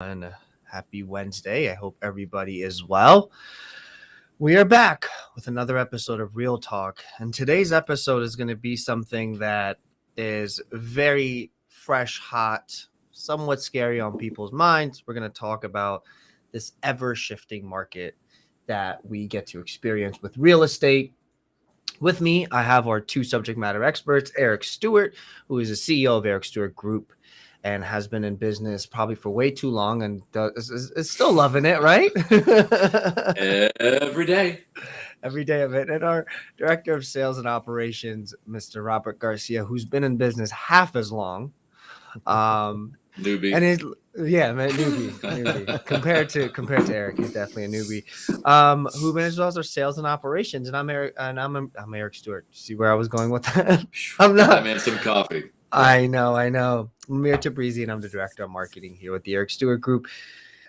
And happy Wednesday. I hope everybody is well. We are back with another episode of Real Talk. And today's episode is going to be something that is very fresh, hot, somewhat scary on people's minds. We're going to talk about this ever shifting market that we get to experience with real estate. With me, I have our two subject matter experts, Eric Stewart, who is the CEO of Eric Stewart Group and has been in business probably for way too long and is still loving it, right? Every day. Every day of it. And our director of sales and operations, Mr. Robert Garcia, who's been in business half as long. Newbie. And his newbie. Compared to Eric, he's definitely a newbie. Who manages our sales and operations. And I'm Eric Stewart. See where I was going with that? I'm not. I made some coffee. I know. I'm Mir Tabrizi, and I'm the director of marketing here with the Eric Stewart Group.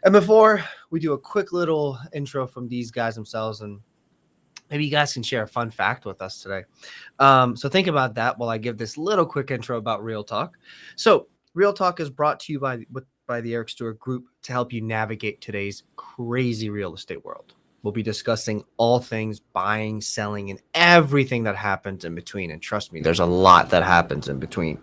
And before we do a quick little intro from these guys themselves, and maybe you guys can share a fun fact with us today. So think about that while I give this little quick intro about Real Talk. So Real Talk is brought to you by the Eric Stewart Group to help you navigate today's crazy real estate world. We'll be discussing all things buying, selling, and everything that happens in between. And trust me, there's a lot that happens in between.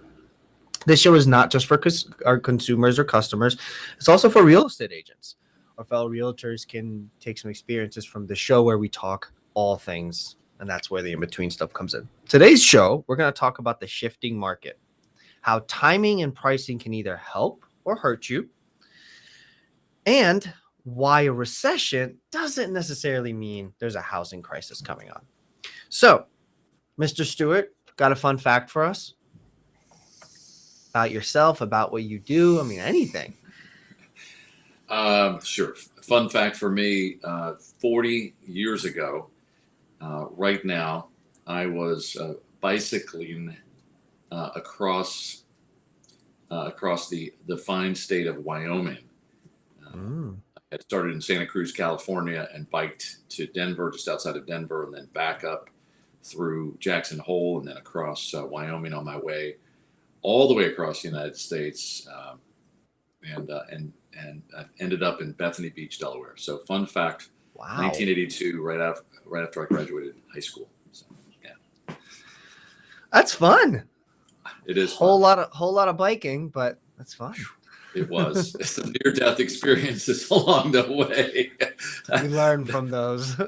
This show is not just for our consumers or customers. It's also for real estate agents. Our fellow realtors can take some experiences from the show where we talk all things, and that's where the in-between stuff comes in. Today's show, we're going to talk about the shifting market, how timing and pricing can either help or hurt you, and why a recession doesn't necessarily mean there's a housing crisis coming on. So, Mr. Stewart, got a fun fact for us? About yourself, about what you do? I mean, anything. Sure. Fun fact for me, 40 years ago, right now, I was bicycling across the fine state of Wyoming. I started in Santa Cruz, California, and biked to Denver, just outside of Denver, and then back up through Jackson Hole and then across Wyoming on my way all the way across the United States, and I ended up in Bethany Beach, Delaware. So, fun fact: Wow. 1982, right after I graduated high school. So, yeah, That's fun. it is Whole fun. lot of biking, but that's fun. It was. It's some near-death experiences along the way. We learn from those.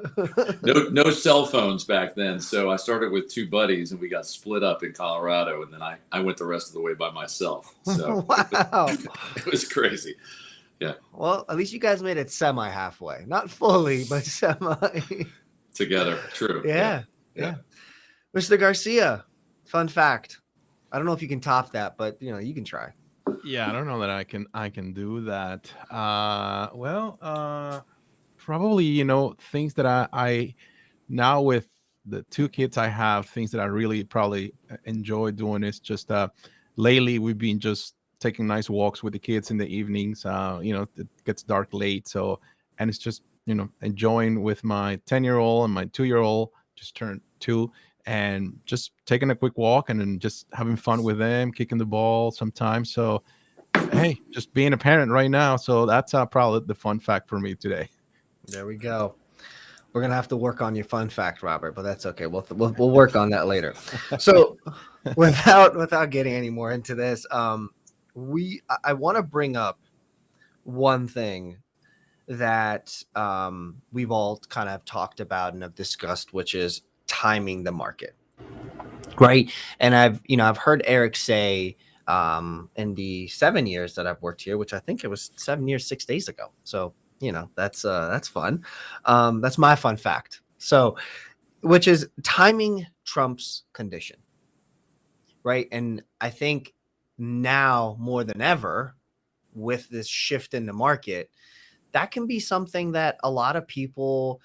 No cell phones back then, so I started with two buddies, and we got split up in Colorado, and then I went the rest of the way by myself. So Wow. it was crazy. Yeah. Well, at least you guys made it semi halfway. Not fully, but semi. Together. True. Yeah. Mr. Garcia, fun fact. I don't know if you can top that, but you can try. Yeah, I don't know that I can do that. Probably things that I now with the two kids I have, things that I really probably enjoy doing is just lately we've been just taking nice walks with the kids in the evenings. It gets dark late, and it's just enjoying with my 10-year-old and my 2-year-old just turned 2, and just taking a quick walk and then just having fun with them, kicking the ball sometimes. So, hey, just being a parent right now. So that's probably the fun fact for me today. There we go. We're gonna have to work on your fun fact, Robert, but that's okay. We'll work on that later. So, without getting any more into this, I want to bring up one thing that we've all kind of talked about and have discussed, which is timing the market, right? And I've heard Eric say in the 7 years that I've worked here, which I think it was 7 years 6 days ago. So that's fun. That's my fun fact. So, which is timing trumps condition, right? And I think now more than ever, with this shift in the market, that can be something that a lot of people,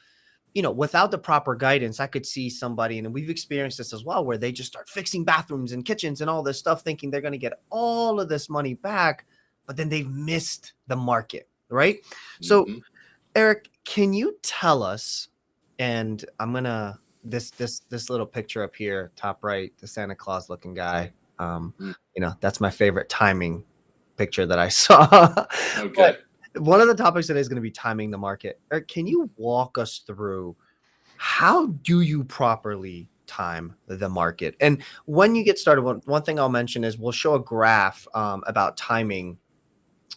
without the proper guidance, I could see somebody, and we've experienced this as well, where they just start fixing bathrooms and kitchens and all this stuff, thinking they're going to get all of this money back, but then they've missed the market, right? Mm-hmm. So, Eric, can you tell us, and I'm going to, this little picture up here, top right, the Santa Claus looking guy, that's my favorite timing picture that I saw. Okay. One of the topics today is going to be timing the market. Eric, can you walk us through how do you properly time the market? And when you get started, one thing I'll mention is we'll show a graph about timing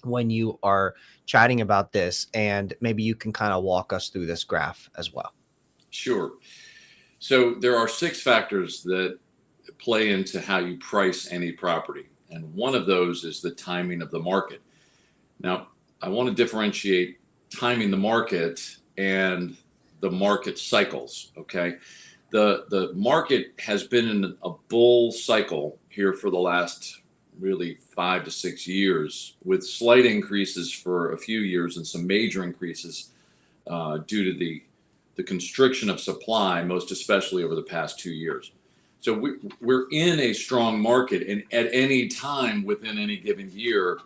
when you are chatting about this, and maybe you can kind of walk us through this graph as well. Sure. So there are 6 factors that play into how you price any property. And one of those is the timing of the market. Now, I want to differentiate timing the market and the market cycles. Okay. The market has been in a bull cycle here for the last really 5 to 6 years, with slight increases for a few years and some major increases due to the constriction of supply, most especially over the past 2 years. So we're in a strong market, and at any time within any given year,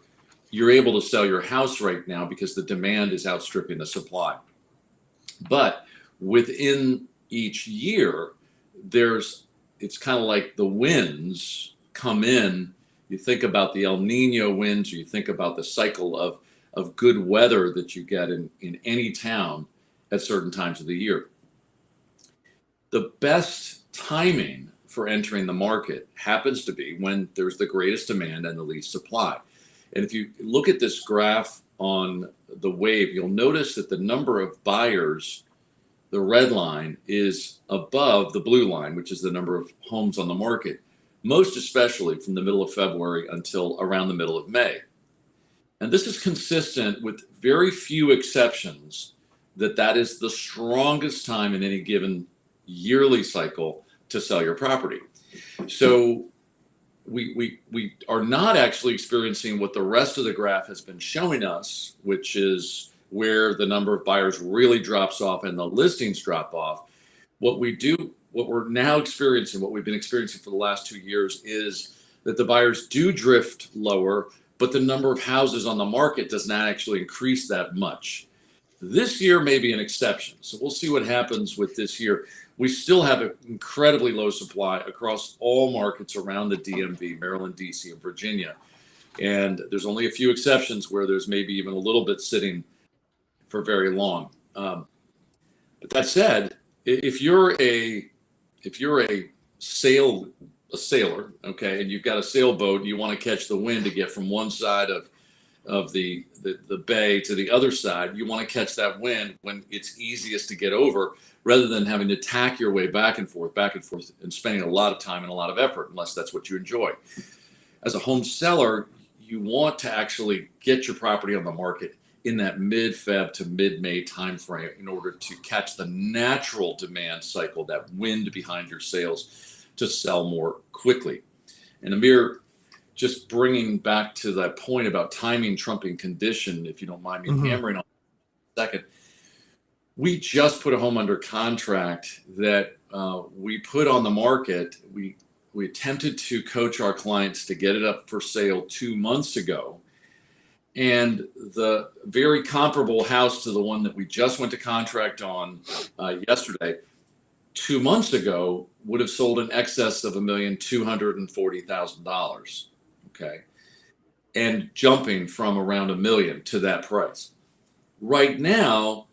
you're able to sell your house right now because the demand is outstripping the supply. But within each year, it's kind of like the winds come in. You think about the El Nino winds, or you think about the cycle of good weather that you get in any town at certain times of the year. The best timing for entering the market happens to be when there's the greatest demand and the least supply. And if you look at this graph on the wave, you'll notice that the number of buyers, the red line, is above the blue line, which is the number of homes on the market, most especially from the middle of February until around the middle of May. And this is consistent with very few exceptions that is the strongest time in any given yearly cycle to sell your property. So we are not actually experiencing what the rest of the graph has been showing us, which is where the number of buyers really drops off and the listings drop off. What we're now experiencing, what we've been experiencing for the last 2 years, is that the buyers do drift lower, but the number of houses on the market does not actually increase that much. This year may be an exception. So we'll see what happens with this year. We still have an incredibly low supply across all markets around the DMV, Maryland, DC, and Virginia. And there's only a few exceptions where there's maybe even a little bit sitting for very long. But that said, if you're a sailor, okay, and you've got a sailboat and you want to catch the wind to get from one side of the bay to the other side, you want to catch that wind when it's easiest to get over, rather than having to tack your way back and forth, and spending a lot of time and a lot of effort, unless that's what you enjoy. As a home seller, you want to actually get your property on the market in that mid-Feb to mid-May timeframe in order to catch the natural demand cycle, that wind behind your sales, to sell more quickly. And Amir, just bringing back to that point about timing trumping condition, if you don't mind me hammering on a second, we just put a home under contract that we put on the market. We attempted to coach our clients to get it up for sale 2 months ago. And the very comparable house to the one that we just went to contract on yesterday, 2 months ago, would have sold in excess of $1,240,000. Okay. And jumping from around $1 million to that price. Right now,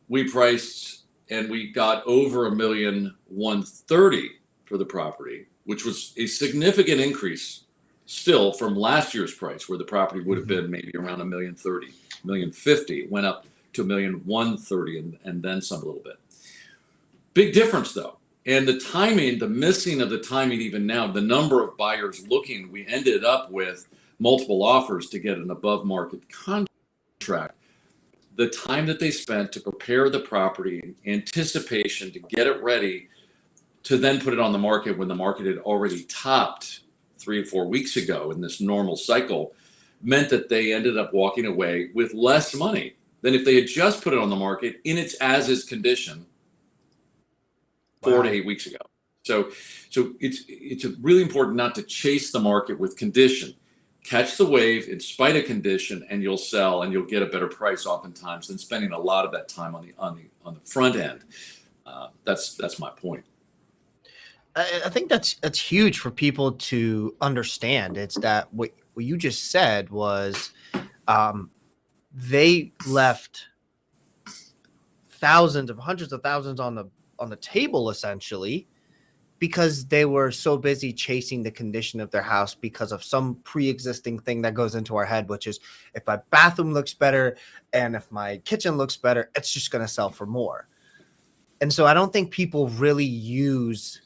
we priced and we got over $1,130,000 for the property, which was a significant increase still from last year's price, where the property would have been maybe around $1,030,000, $1,050,000, went up to $1,130,000 and then some a little bit. Big difference though. And the timing, the missing of the timing, even now, the number of buyers looking, we ended up with multiple offers to get an above market contract. The time that they spent to prepare the property in anticipation to get it ready to then put it on the market when the market had already topped 3 or 4 weeks ago in this normal cycle, meant that they ended up walking away with less money than if they had just put it on the market in its as-is condition 4 to 8 weeks ago. So it's really important not to chase the market with condition. Catch the wave in spite of condition, and you'll sell, and you'll get a better price oftentimes than spending a lot of that time on the front end. That's my point. I think that's huge for people to understand. It's that what you just said was they left hundreds of thousands on the table, essentially, because they were so busy chasing the condition of their house because of some pre-existing thing that goes into our head, which is, if my bathroom looks better and if my kitchen looks better, it's just going to sell for more. And so I don't think people really use,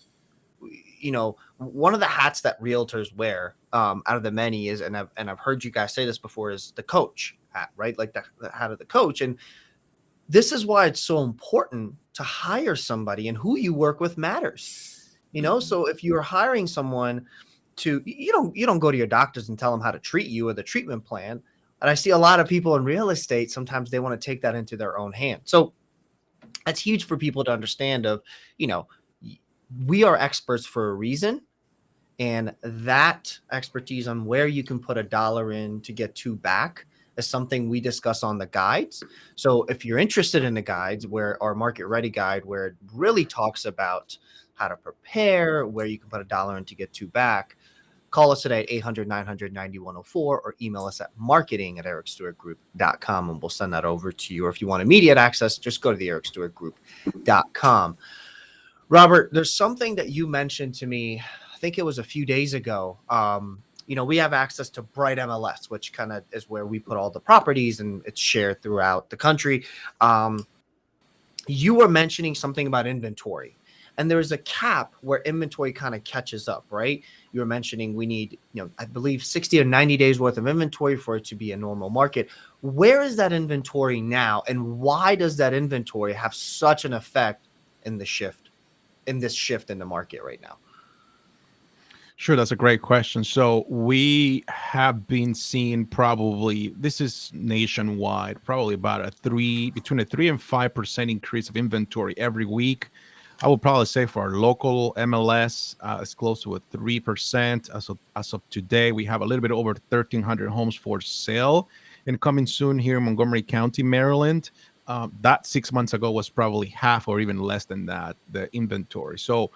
one of the hats that realtors wear, out of the many is, and I've heard you guys say this before, is the coach hat, right? Like the hat of the coach. And this is why it's so important to hire somebody, and who you work with matters. So if you're hiring someone you don't go to your doctors and tell them how to treat you or the treatment plan. And I see a lot of people in real estate, sometimes they want to take that into their own hand. So that's huge for people to understand we are experts for a reason. And that expertise on where you can put $1 in to get 2 back is something we discuss on the guides. So if you're interested in the guides, where our market ready guide, where it really talks about how to prepare, where you can put $1 in to get 2 back, call us today at 800-900-9104 or email us at marketing@ericstewartgroup.com, and we'll send that over to you. Or if you want immediate access, just go to the ericstewartgroup.com. Robert, there's something that you mentioned to me, I think it was a few days ago. We have access to Bright MLS, which kind of is where we put all the properties, and it's shared throughout the country. You were mentioning something about inventory, and there's a cap where inventory kind of catches up, right? You were mentioning we need, I believe 60 or 90 days worth of inventory for it to be a normal market. Where is that inventory now? And why does that inventory have such an effect in this shift in the market right now? Sure, that's a great question. So we have been seeing, probably, this is nationwide, probably about between a 3 and 5% increase of inventory every week. I would probably say for our local MLS, it's close to a 3%. As of today, we have a little bit over 1,300 homes for sale, and coming soon here in Montgomery County, Maryland. That 6 months ago was probably half or even less than that, the inventory. So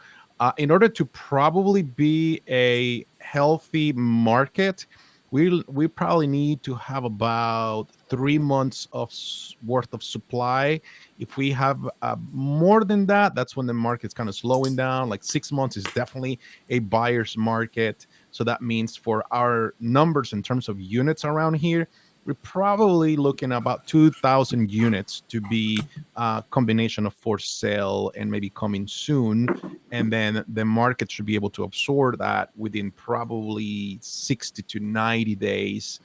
in order to probably be a healthy market, we probably need to have about 3 months worth of supply. If we have more than that, that's when the market's kind of slowing down. Like 6 months is definitely a buyer's market. So that means for our numbers in terms of units around here, we're probably looking at about 2,000 units to be a combination of for sale and maybe coming soon. And then the market should be able to absorb that within probably 60 to 90 days,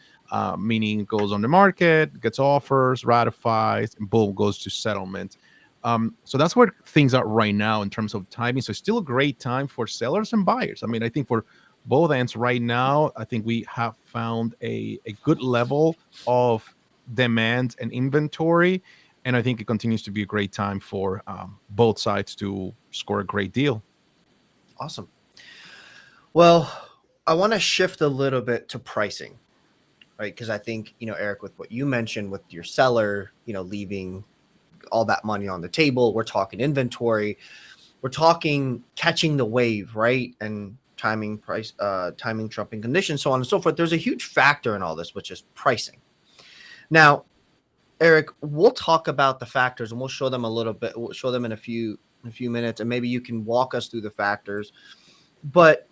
meaning it goes on the market, gets offers, ratifies, and boom, goes to settlement. So that's where things are right now in terms of timing. So it's still a great time for sellers and buyers. I mean, I think for both ends right now, I think we have found a good level of demand and inventory. And I think it continues to be a great time for both sides to score a great deal. Awesome. Well, I want to shift a little bit to pricing, right? Because I think, Eric, with what you mentioned with your seller, leaving all that money on the table, we're talking inventory, we're talking catching the wave, right? And timing, trumping conditions, so on and so forth. There's a huge factor in all this, which is pricing. Now, Eric, we'll talk about the factors, and we'll show them a little bit. We'll show them in a few minutes, and maybe you can walk us through the factors. But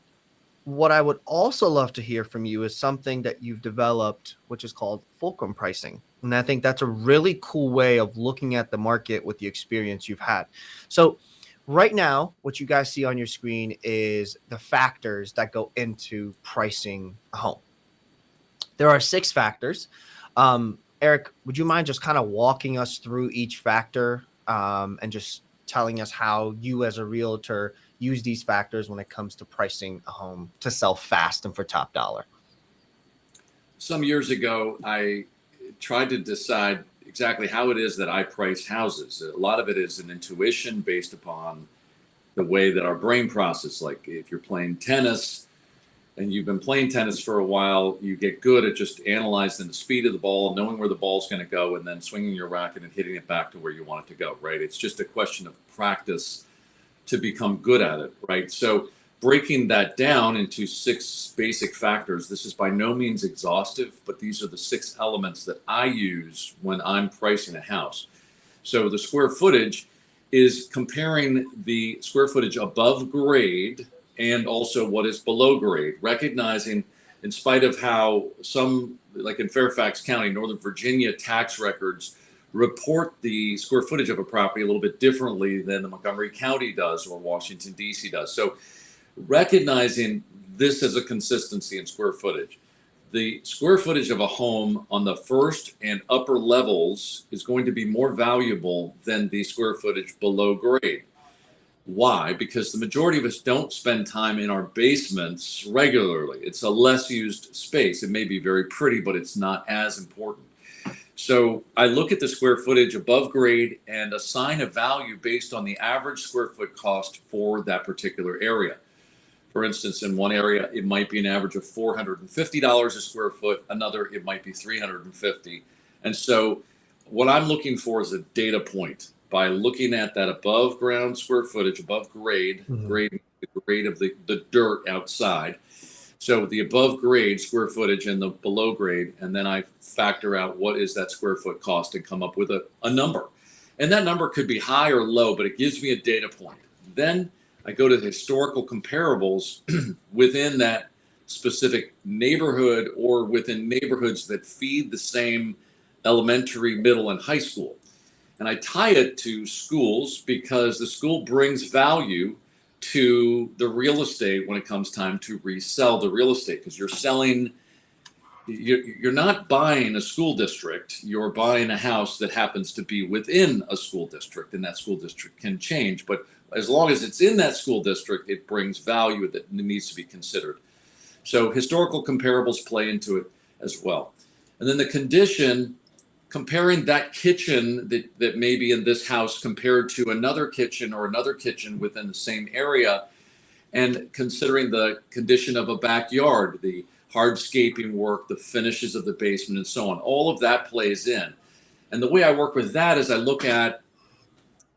what I would also love to hear from you is something that you've developed, which is called fulcrum pricing. And I think that's a really cool way of looking at the market with the experience you've had. So right now, what you guys see on your screen is the factors that go into pricing a home. There are 6 factors. Eric, would you mind just kind of walking us through each factor, and just telling us how you as a realtor use these factors when it comes to pricing a home to sell fast and for top dollar? Some years ago, I tried to decide exactly how it is that I price houses. A lot of it is an intuition based upon the way that our brain processes. Like if you're playing tennis and you've been playing tennis for a while, you get good at just analyzing the speed of the ball, knowing where the ball's going to go, and then swinging your racket and hitting it back to where you want it to go, right? It's just a question of practice to become good at it, right? So breaking that down into 6 basic factors. This is by no means exhaustive, but these are the 6 elements that I use when I'm pricing a house. So the square footage is comparing the square footage above grade and also what is below grade, recognizing in spite of how some, like in Fairfax County, Northern Virginia tax records report the square footage of a property a little bit differently than the Montgomery County does or Washington, D.C. does. So recognizing this as a consistency in square footage. The square footage of a home on the first and upper levels is going to be more valuable than the square footage below grade. Why? Because the majority of us don't spend time in our basements regularly. It's a less used space. It may be very pretty, but it's not as important. So I look at the square footage above grade and assign a value based on the average square foot cost for that particular area. For instance, in one area, it might be an average of $450 a square foot. Another, it might be $350. And so what I'm looking for is a data point by looking at that above ground square footage, above grade, grade of the dirt outside. So the above grade square footage and the below grade, and then I factor out what is that square foot cost and come up with a number. And that number could be high or low, but it gives me a data point. Then I go to the historical comparables within that specific neighborhood or within neighborhoods that feed the same elementary, middle, and high school. And I tie it to schools because the school brings value to the real estate when it comes time to resell the real estate, because you're not buying a school district, you're buying a house that happens to be within a school district, and that school district can change. But as long as it's in that school district, it brings value that needs to be considered. So historical comparables play into it as well. And then the condition, comparing that kitchen that may be in this house compared to another kitchen or another kitchen within the same area, and considering the condition of a backyard, the hardscaping work, the finishes of the basement, and so on. All of that plays in. And the way I work with that is I look at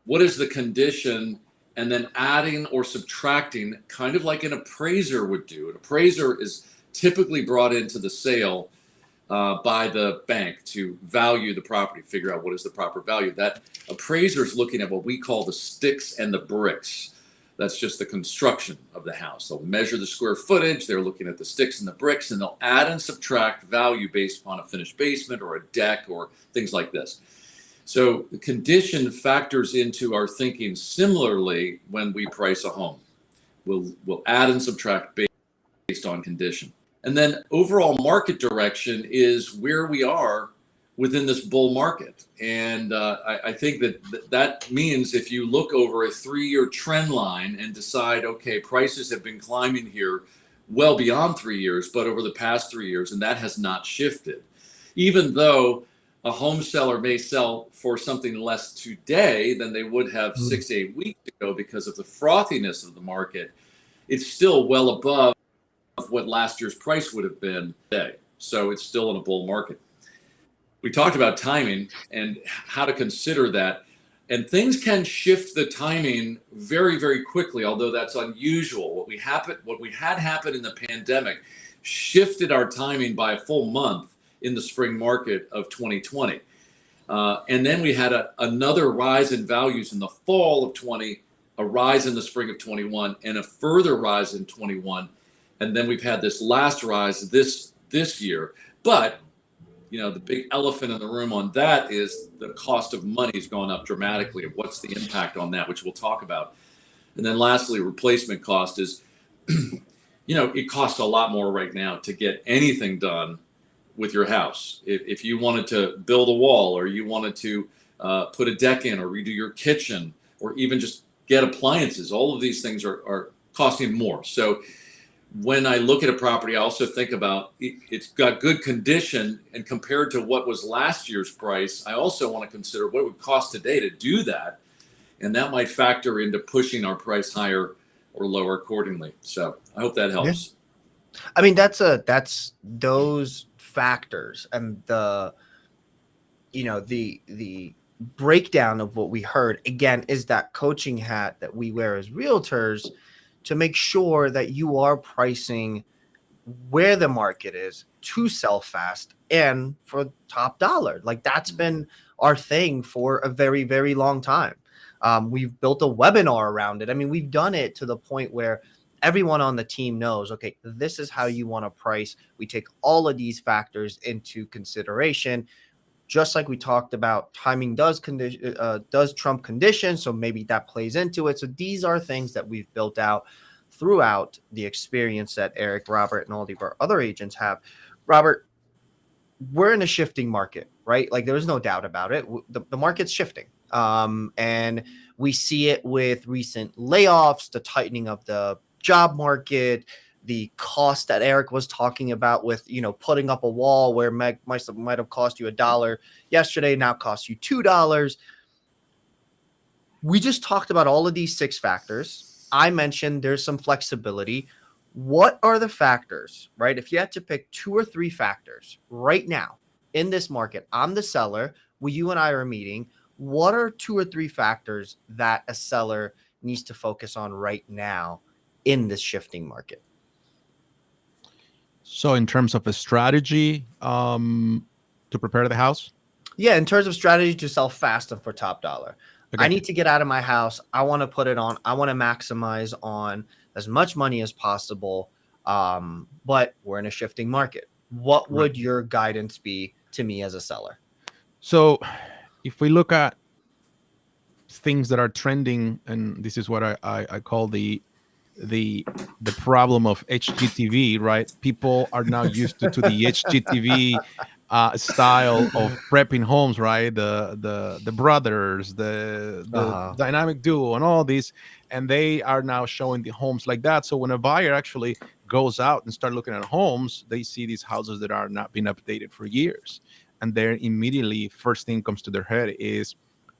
what is the condition and then adding or subtracting, kind of like an appraiser would do. An appraiser is typically brought into the sale by the bank to value the property, figure out what is the proper value. That appraiser is looking at what we call the sticks and the bricks. That's just the construction of the house. They'll measure the square footage. They're looking at the sticks and the bricks, and they'll add and subtract value based upon a finished basement or a deck or things like this. So the condition factors into our thinking similarly when we price a home. We'll add and subtract based on condition. And then overall market direction is where we are within this bull market. And I think that means if you look over a 3-year trend line and decide, okay, prices have been climbing here well beyond 3 years, but over the past 3 years, and that has not shifted. Even though a home seller may sell for something less today than they would have 6 to 8 weeks ago because of the frothiness of the market, it's still well above what last year's price would have been today. So it's still in a bull market. We talked about timing and how to consider that. And things can shift the timing very, very quickly, although that's unusual. What we had happen in the pandemic shifted our timing by a full month in the spring market of 2020. And then we had another rise in values in the fall of 20, a rise in the spring of 21, and a further rise in 21. And then we've had this last rise this year. But the big elephant in the room on that is the cost of money has gone up dramatically. And what's the impact on that, which we'll talk about. And then lastly, replacement cost is, it costs a lot more right now to get anything done with your house. If you wanted to build a wall, or you wanted to put a deck in, or redo your kitchen, or even just get appliances, all of these things are costing more. So when I look at a property, I also think about it's got good condition, and compared to what was last year's price, I also want to consider what it would cost today to do that. And that might factor into pushing our price higher or lower accordingly. So I hope that helps. Yeah. I mean, that's those factors and the breakdown of what we heard again is that coaching hat that we wear as realtors to make sure that you are pricing where the market is to sell fast and for top dollar. Like that's been our thing for a very, very long time. We've built a webinar around it. I mean, we've done it to the point where everyone on the team knows, okay, this is how you want to price. We take all of these factors into consideration. Just like we talked about, timing does trump conditions, so maybe that plays into it. So these are things that we've built out throughout the experience that Eric, Robert, and all of our other agents have. Robert, we're in a shifting market, right? Like there's no doubt about it. The market's shifting. And we see it with recent layoffs, the tightening of the job market, the cost that Eric was talking about with, putting up a wall where might have cost you $1 yesterday, now costs you $2. We just talked about all of these 6 factors. I mentioned there's some flexibility. What are the factors, right? If you had to pick 2 or 3 factors right now in this market, I'm the seller, you and I are meeting. What are 2 or 3 factors that a seller needs to focus on right now in this shifting market? So in terms of a strategy to prepare the house? Yeah, in terms of strategy to sell fast and for top dollar. Okay. I need to get out of my house. I want to put it on. I want to maximize on as much money as possible. But we're in a shifting market. What would your guidance be to me as a seller? So if we look at things that are trending, and this is what I call the problem of HGTV, right? People are now used to the HGTV style of prepping homes, right? The brothers, the dynamic duo, and all these, and they are now showing the homes like that. So when a buyer actually goes out and start looking at homes, they see these houses that are not been updated for years, and then immediately first thing comes to their head is,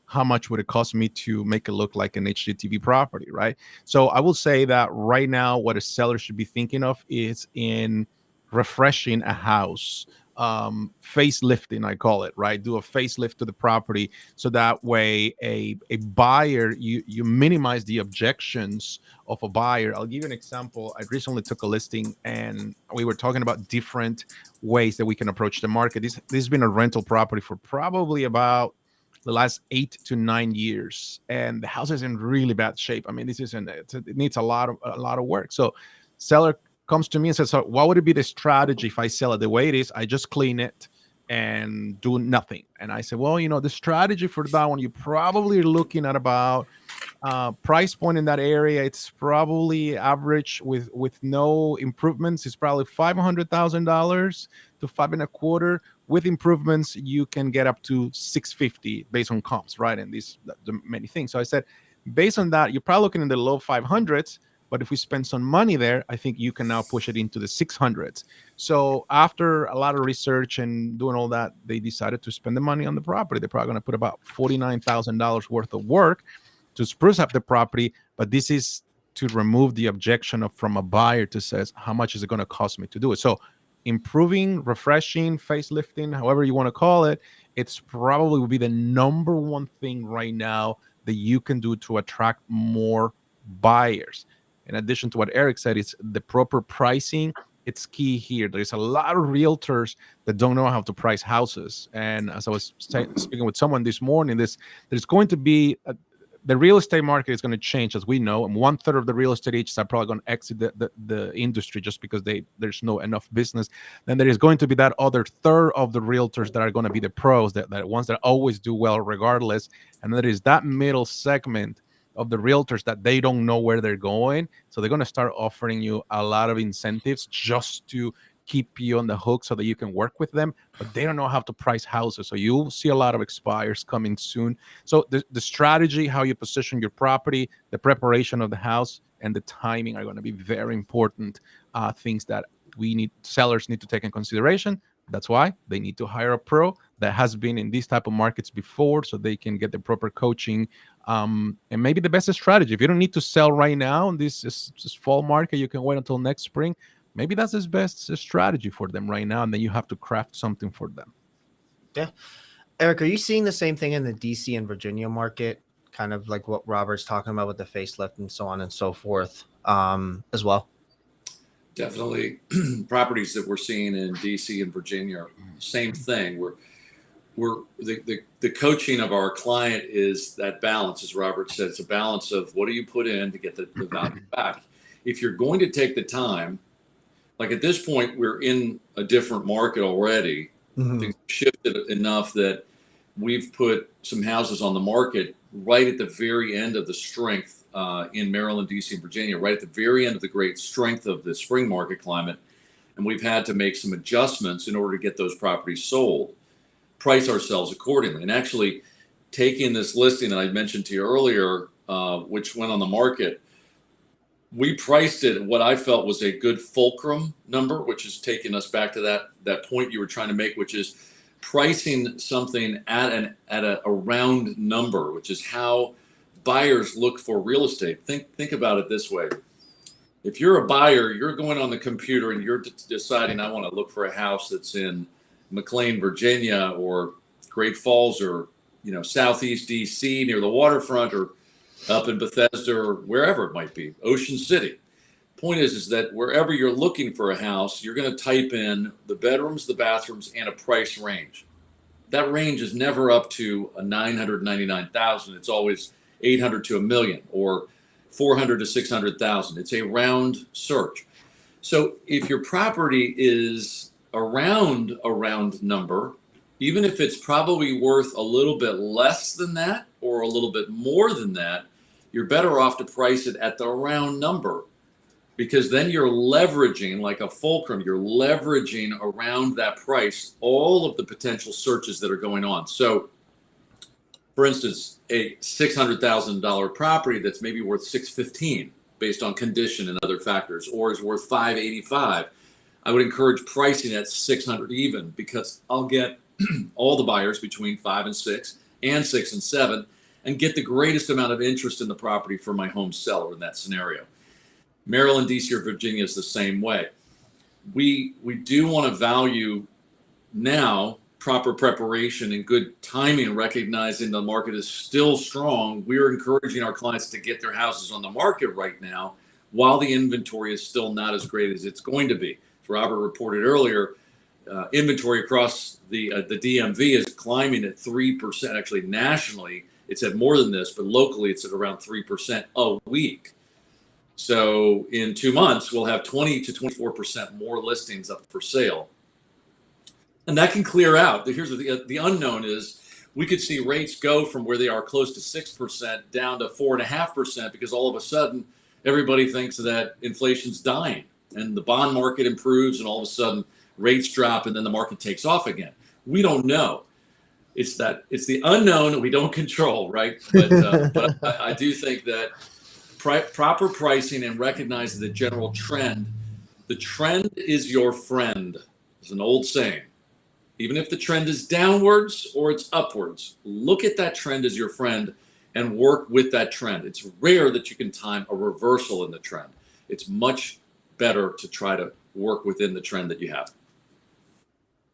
how much would it cost me to make it look like an HGTV property, right? So I will say that right now, what a seller should be thinking of is in refreshing a house, facelifting, I call it, right? Do a facelift to the property, so that way a buyer, you minimize the objections of a buyer. I'll give you an example. I recently took a listing, and we were talking about different ways that we can approach the market. This has been a rental property for probably about the last 8 to 9 years, and the house is in really bad shape. I mean, it needs a lot of work. So seller comes to me and says, so what would it be the strategy if I sell it the way it is? I just clean it and do nothing. And I said, well, the strategy for that one, you probably are looking at about price point in that area. It's probably average with no improvements. It's probably $500,000 to $5.25. With improvements, you can get up to $650 based on comps, right? And the many things. So I said, based on that, you're probably looking in the low 500s. But if we spend some money there, I think you can now push it into the 600s. So after a lot of research and doing all that, they decided to spend the money on the property. They're probably going to put about $49,000 worth of work to spruce up the property. But this is to remove the objection from a buyer to says, how much is it going to cost me to do it? So improving, refreshing, facelifting, however you want to call it, it's probably will be the number one thing right now that you can do to attract more buyers. In addition to what Eric said, it's the proper pricing. It's key here. There's a lot of realtors that don't know how to price houses. And as I was speaking with someone this morning, there's going to be the real estate market is going to change, as we know, and 1/3 of the real estate agents are probably going to exit the industry just because there's no enough business. Then there is going to be that other third of the realtors that are going to be the pros, that ones that always do well regardless. And there is that middle segment of the realtors that they don't know where they're going. So they're going to start offering you a lot of incentives just to keep you on the hook so that you can work with them, but they don't know how to price houses. So you'll see a lot of expires coming soon. So the strategy, how you position your property, the preparation of the house, and the timing are going to be very important things that sellers need to take in consideration. That's why they need to hire a pro that has been in these type of markets before, so they can get the proper coaching. And maybe the best strategy, if you don't need to sell right now in this fall market, you can wait until next spring. Maybe that's his best strategy for them right now, and then you have to craft something for them. Yeah. Eric, are you seeing the same thing in the DC and Virginia market? kind of like what Robert's talking about with the facelift and so on and so forth, as well? Definitely. Properties that we're seeing in DC and Virginia, same thing. We're the coaching of our client is that balance, as Robert said. It's a balance of what do you put in to get the value back. If you're going to take the time, like at this point, we're in a different market already. Mm-hmm. Things have shifted enough that we've put some houses on the market right at the very end of the strength in Maryland, DC, and Virginia, right at the very end of the great strength of the spring market climate. And we've had to make some adjustments in order to get those properties sold, price ourselves accordingly. And actually taking this listing that I mentioned to you earlier, which went on the market, we priced it at what I felt was a good fulcrum number, which is taking us back to that point you were trying to make, which is pricing something at a round number, which is how buyers look for real estate. Think about it this way. If you're a buyer, you're going on the computer and you're deciding, I want to look for a house that's in McLean, Virginia, or Great Falls, or Southeast DC near the waterfront, or up in Bethesda, or wherever it might be, Ocean City. Point is that wherever you're looking for a house, you're going to type in the bedrooms, the bathrooms, and a price range. That range is never up to a $999,000. It's always 800 to a million, or 400 to 600,000. It's a round search. So if your property is around a round number, even if it's probably worth a little bit less than that or a little bit more than that, you're better off to price it at the round number, because then you're leveraging, like a fulcrum, you're leveraging around that price all of the potential searches that are going on. So for instance, a $600,000 property that's maybe worth $615 based on condition and other factors, or is worth $585, I would encourage pricing at $600 even, because I'll get all the buyers between 5 and 6 and 6 and 7, and get the greatest amount of interest in the property for my home seller in that scenario. Maryland, DC, or Virginia is the same way. We do want to value now proper preparation and good timing, recognizing the market is still strong. We're encouraging our clients to get their houses on the market right now while the inventory is still not as great as it's going to be. As Robert reported earlier, inventory across the DMV is climbing at 3%. Actually, nationally, it's at more than this, but locally, it's at around 3% a week. So in 2 months, we'll have 20 to 24% more listings up for sale. And that can clear out. Here's the unknown is, we could see rates go from where they are close to 6% down to 4.5%, because all of a sudden everybody thinks that inflation's dying and the bond market improves, and all of a sudden rates drop and then the market takes off again. We don't know. It's the unknown we don't control, right? But I do think that proper pricing and recognizing the general trend. The trend is your friend. It's an old saying. Even if the trend is downwards or it's upwards, look at that trend as your friend and work with that trend. It's rare that you can time a reversal in the trend. It's much better to try to work within the trend that you have.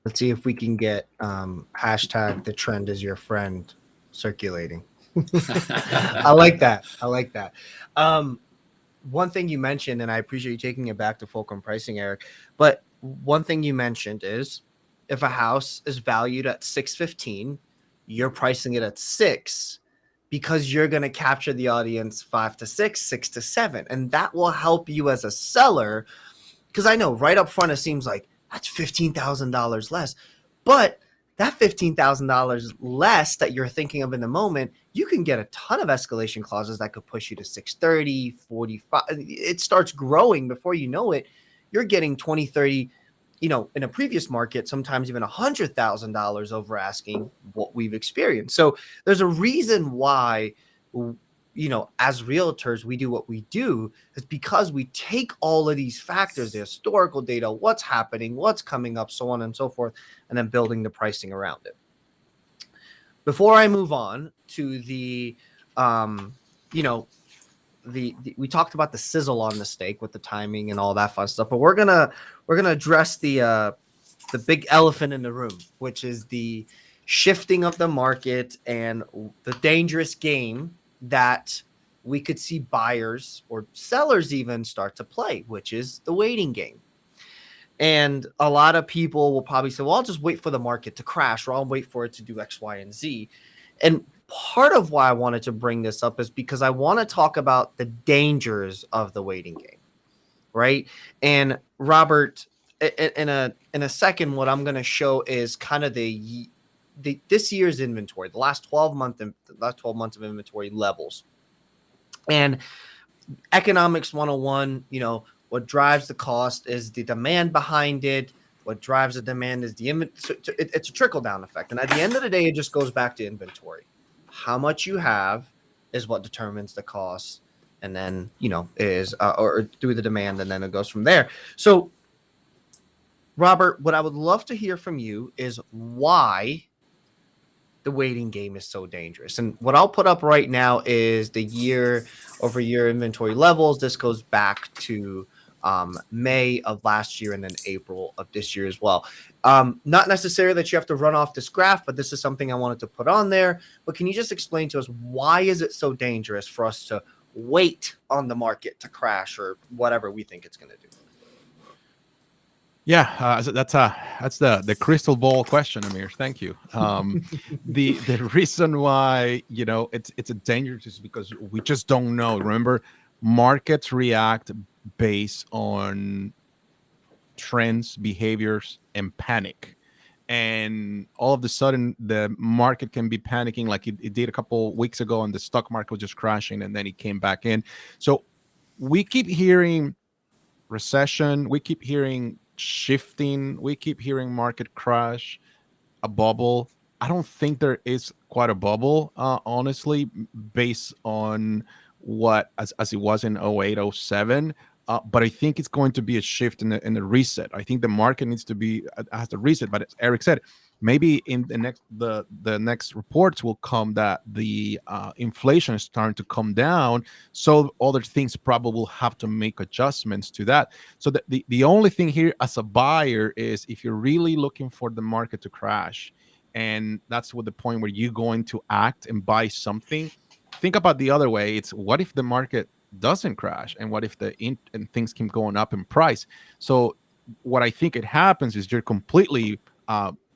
Let's see if we can get hashtag the trend is your friend circulating. I like that. One thing you mentioned, and I appreciate you taking it back to fulcrum pricing, Eric, but one thing you mentioned is, if a house is valued at $615, you're pricing it at $6, because you're going to capture the audience 5 to 6, 6 to 7. And that will help you as a seller, because I know right up front it seems like that's $15,000 less. But that $15,000 less that you're thinking of in the moment, you can get a ton of escalation clauses that could push you to 630, 45. It starts growing before you know it. You're getting 20, 30, in a previous market, sometimes even $100,000 over asking what we've experienced. So there's a reason why, as realtors, we do what we do, is because we take all of these factors, the historical data, what's happening, what's coming up, so on and so forth, and then building the pricing around it. Before I move on to the we talked about the sizzle on the steak with the timing and all that fun stuff, but we're gonna address the big elephant in the room, which is the shifting of the market and the dangerous game that we could see buyers or sellers even start to play, which is the waiting game. And a lot of people will probably say, well, I'll just wait for the market to crash, or I'll wait for it to do X, Y, and Z. And part of why I wanted to bring this up is because I want to talk about the dangers of the waiting game, right? And Robert, in a second, what I'm going to show is kind of this year's inventory, the last 12 months of inventory levels. And economics 101, what drives the cost is the demand behind it. What drives the demand is the inventory. So it's a trickle down effect. And at the end of the day, it just goes back to inventory. How much you have is what determines the cost. And then, is or through the demand, and then it goes from there. So, Robert, what I would love to hear from you is why the waiting game is so dangerous. And what I'll put up right now is the year-over-year inventory levels. This goes back to May of last year and then April of this year as well. Not necessarily that you have to run off this graph, but this is something I wanted to put on there. But can you just explain to us, why is it so dangerous for us to wait on the market to crash or whatever we think it's going to do? Yeah, that's the crystal ball question, Amir. Thank you. The reason why it's a danger is because we just don't know. Remember, markets react based on trends, behaviors, and panic. And all of a sudden, the market can be panicking like it did a couple weeks ago, and the stock market was just crashing, and then it came back in. So we keep hearing recession. We keep hearing shifting. We keep hearing market crash, a bubble. I don't think there is quite a bubble, honestly, based on what as it was in 08, 07. But I think it's going to be a shift in the reset. I think the market needs to be has to reset. But as Eric said, maybe in the next reports will come that the inflation is starting to come down. So other things probably will have to make adjustments to that. So the only thing here as a buyer is, if you're really looking for the market to crash, and that's what the point where you're going to act and buy something, think about the other way. It's, what if the market doesn't crash, and what if and things keep going up in price? So what I think it happens is you're completely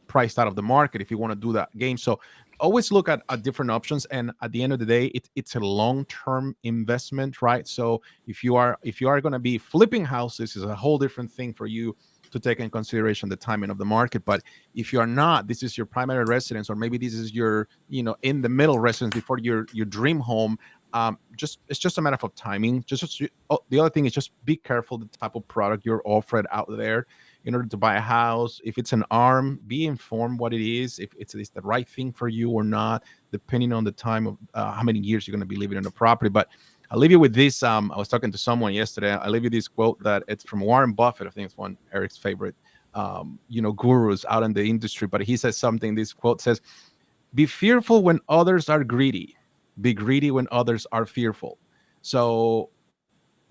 priced out of the market if you want to do that game. So always look at different options, and at the end of the day, it's a long-term investment, right? So if you are going to be flipping houses, is a whole different thing for you to take in consideration the timing of the market. But if you are not, this is your primary residence, or maybe this is your in the middle residence before your dream home. It's just a matter of timing. The other thing is, just be careful the type of product you're offered out there in order to buy a house. If it's an ARM, be informed what it is, if it's the right thing for you or not, depending on the time of how many years you're going to be living in the property. But I'll leave you with this. I was talking to someone yesterday. I'll leave you this quote that it's from Warren Buffett. I think it's one of Eric's favorite, gurus out in the industry. But he says something. This quote says, "Be fearful when others are greedy. Be greedy when others are fearful." So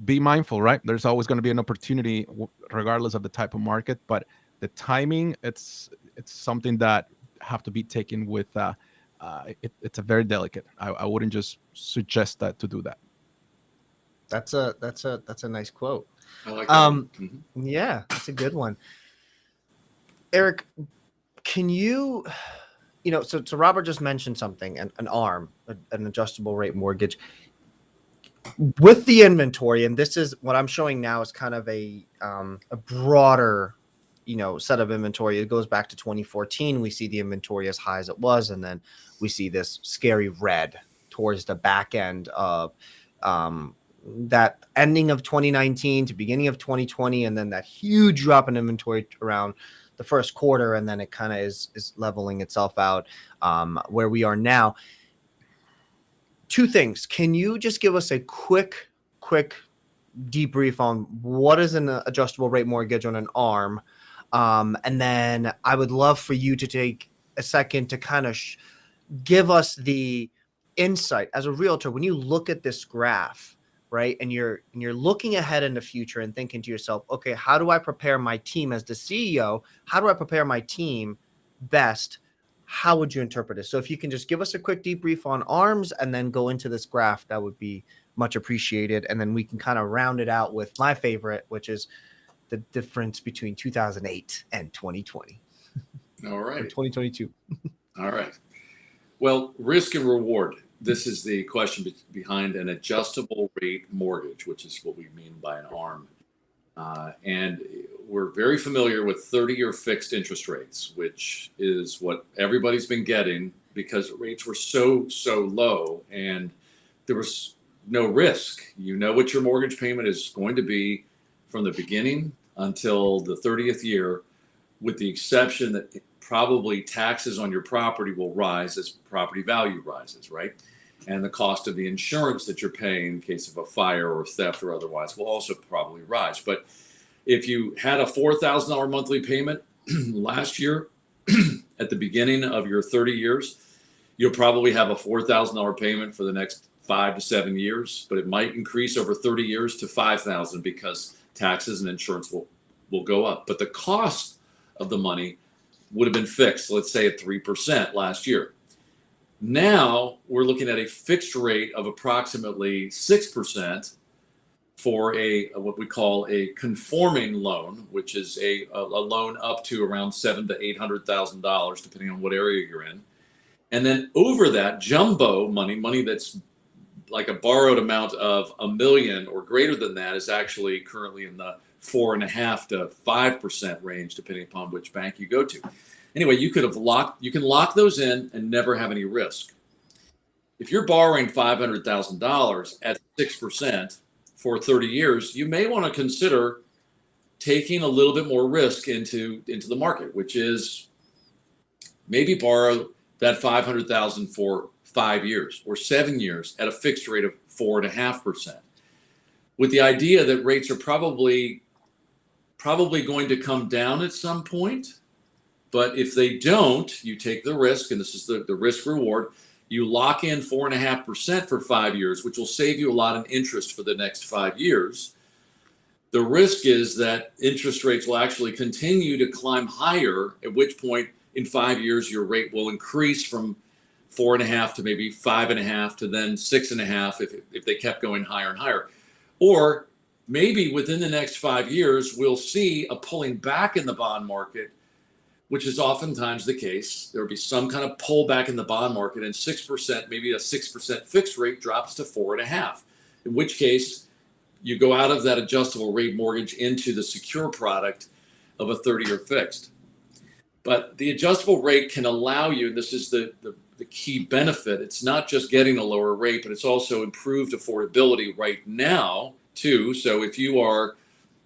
be mindful, right? There's always going to be an opportunity, regardless of the type of market. But the timing, it's something that have to be taken with. It's a very delicate. I wouldn't just suggest that to do that. That's a nice quote. I like that. Yeah, that's a good one. Eric, can you, so Robert just mentioned something, an ARM, an adjustable rate mortgage, with the inventory, and this is what I'm showing now is kind of a broader, set of inventory. It goes back to 2014. We see the inventory as high as it was, and then we see this scary red towards the back end of that ending of 2019 to beginning of 2020, and then that huge drop in inventory around the first quarter, and then it kind of is leveling itself out where we are now. Two things. Can you just give us a quick debrief on what is an adjustable rate mortgage on an ARM? And then I would love for you to take a second to kind of give us the insight as a realtor. When you look at this graph, right, and you're looking ahead in the future and thinking to yourself, okay, how do I prepare my team as the CEO? How do I prepare my team best how would you interpret it? So if you can just give us a quick debrief on ARMs and then go into this graph, that would be much appreciated. And then we can kind of round it out with my favorite, which is the difference between 2008 and 2020. All right. 2022. All right. Well, risk and reward. This is the question behind an adjustable rate mortgage, which is what we mean by an ARM. And we're very familiar with 30-year fixed interest rates, which is what everybody's been getting because rates were so low and there was no risk. You know what your mortgage payment is going to be from the beginning until the 30th year, with the exception that probably taxes on your property will rise as property value rises, right? And the cost of the insurance that you're paying in case of a fire or theft or otherwise will also probably rise. But if you had a $4,000 monthly payment last year at the beginning of your 30 years, you'll probably have a $4,000 payment for the next 5 to 7 years, but it might increase over 30 years to $5,000 because taxes and insurance will go up. But the cost of the money would have been fixed, let's say at 3% last year. Now we're looking at a fixed rate of approximately 6% for what we call a conforming loan, which is a loan up to around $700,000 to $800,000, depending on what area you're in. And then over that, jumbo money that's like a borrowed amount of $1 million or greater than that, is actually currently in the 4.5% to 5% range, depending upon which bank you go to. Anyway, you can lock those in and never have any risk. If you're borrowing $500,000 at 6% for 30 years, you may want to consider taking a little bit more risk into the market, which is maybe borrow that $500,000 for 5 years or 7 years at a fixed rate of 4.5%, with the idea that rates are probably going to come down at some point. But if they don't, you take the risk, and this is the risk reward. You lock in 4.5% for 5 years, which will save you a lot in interest for the next 5 years. The risk is that interest rates will actually continue to climb higher, at which point in 5 years, your rate will increase from 4.5 to maybe 5.5 to then 6.5 if they kept going higher and higher. Or maybe within the next 5 years, we'll see a pulling back in the bond market, which is oftentimes the case. There will be some kind of pullback in the bond market, and 6%, maybe a 6% fixed rate drops to 4.5, in which case you go out of that adjustable rate mortgage into the secure product of a 30-year fixed. But the adjustable rate can allow you, and this is the key benefit, it's not just getting a lower rate, but it's also improved affordability right now too. So if you are,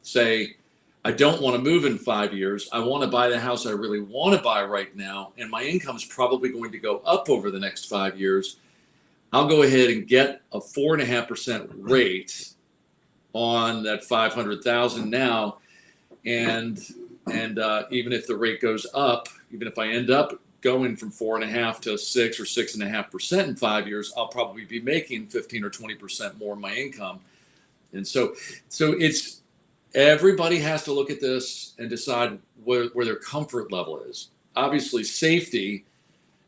say, I don't want to move in 5 years, I want to buy the house I really want to buy right now, and my income is probably going to go up over the next 5 years, I'll go ahead and get a 4.5% rate on that 500,000 now, and even if the rate goes up, even if I end up going from 4.5 to 6 or 6.5% in 5 years, I'll probably be making 15 or 20% more of my income. And so it's, everybody has to look at this and decide where their comfort level is. Obviously, safety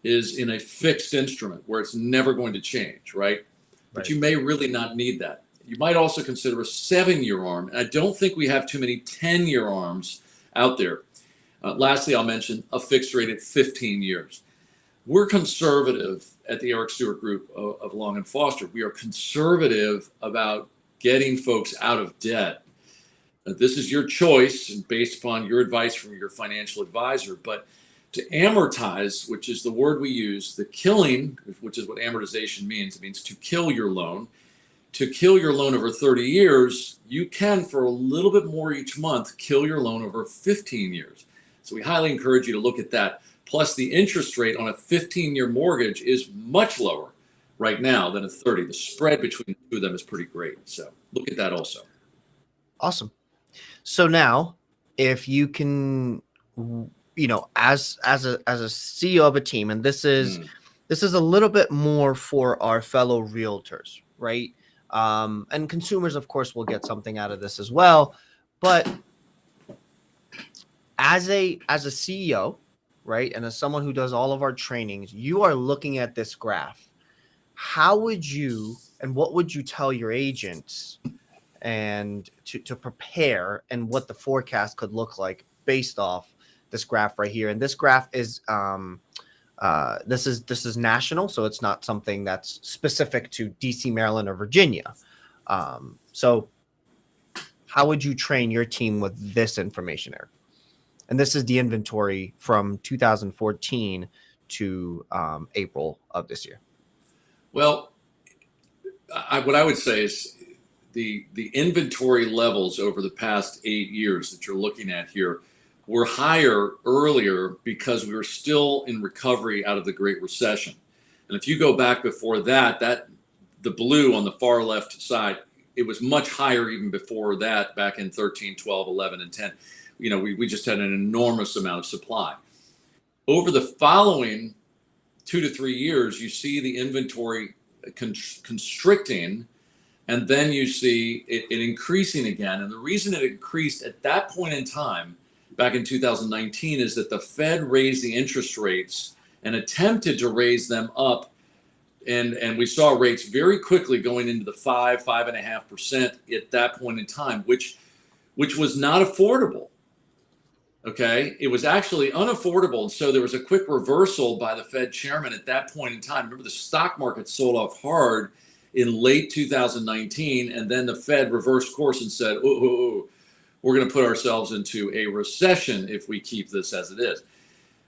is in a fixed instrument where it's never going to change, right? But you may really not need that. You might also consider a 7-year ARM. And I don't think we have too many 10-year ARMs out there. Lastly, I'll mention a fixed rate at 15 years. We're conservative at the Eric Stewart Group of Long & Foster. We are conservative about getting folks out of debt. This is your choice and based upon your advice from your financial advisor. But to amortize, which is the word we use, the killing, which is what amortization means, it means to kill your loan. To kill your loan over 30 years, you can, for a little bit more each month, kill your loan over 15 years. So we highly encourage you to look at that. Plus, the interest rate on a 15-year mortgage is much lower right now than a 30. The spread between the two of them is pretty great. So look at that also. Awesome. So now, if you can, as a CEO of a team, and this is a little bit more for our fellow realtors, right? And consumers, of course, will get something out of this as well. But as a CEO, right? And as someone who does all of our trainings, you are looking at this graph. How would you, and what would you tell your agents and to prepare, and what the forecast could look like based off this graph right here? And this graph is this is national, so it's not something that's specific to DC, Maryland, or Virginia. So how would you train your team with this information, Eric? And this is the inventory from 2014 to April of this year. Well, what I would say is the inventory levels over the past 8 years that you're looking at here were higher earlier because we were still in recovery out of the Great Recession. And if you go back before that the blue on the far left side, it was much higher even before that, back in 13, 12, 11, and 10. You know, we just had an enormous amount of supply. Over the following 2 to 3 years, you see the inventory constricting, and then you see it increasing again. And the reason it increased at that point in time, back in 2019, is that the Fed raised the interest rates and attempted to raise them up. And we saw rates very quickly going into the 5.5% at that point in time, which was not affordable. Okay, it was actually unaffordable. And so there was a quick reversal by the Fed chairman at that point in time. Remember, the stock market sold off hard in late 2019, and then the Fed reversed course and said, we're going to put ourselves into a recession if we keep this as it is.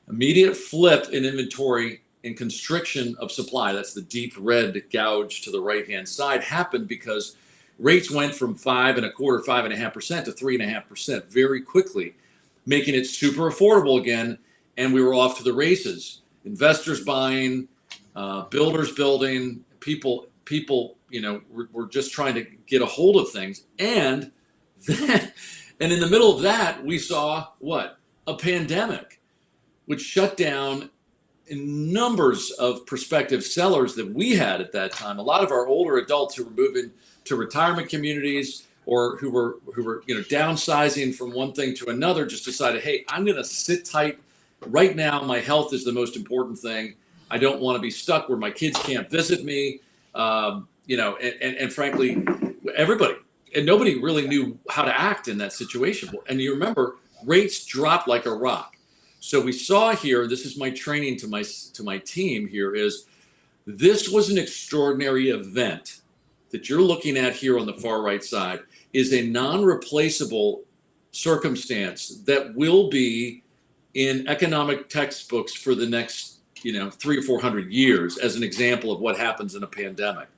Immediate flip in inventory and constriction of supply, that's the deep red gouge to the right-hand side, happened because rates went from 5.25%, 5.5% to 3.5% very quickly, making it super affordable again, and we were off to the races. Investors buying, builders building, people, you know, were just trying to get a hold of things. And then, and in the middle of that, we saw what? A pandemic, which shut down in numbers of prospective sellers that we had at that time. A lot of our older adults who were moving to retirement communities, or who were you know, downsizing from one thing to another, just decided, hey, I'm going to sit tight right now. My health is the most important thing. I don't want to be stuck where my kids can't visit me. You know, and frankly, everybody and nobody really knew how to act in that situation. And you remember, rates dropped like a rock. So we saw here, this is my training to my team here, is this was an extraordinary event that you're looking at here on the far right side, is a non-replaceable circumstance that will be in economic textbooks for the next, you know, 300 or 400 years as an example of what happens in a pandemic.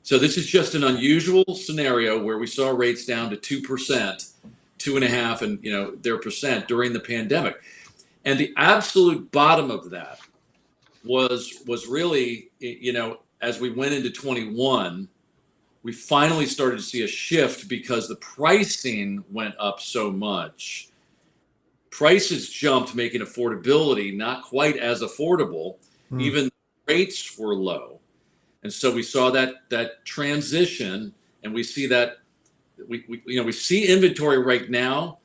So this is just an unusual scenario where we saw rates down to 2%, 2.5%, and you know, their percent during the pandemic. And the absolute bottom of that was really, you know, as we went into 21, we finally started to see a shift because the pricing went up so much. Prices jumped, making affordability not quite as affordable. Even rates were low. And so we saw that transition, and we see that we see inventory right now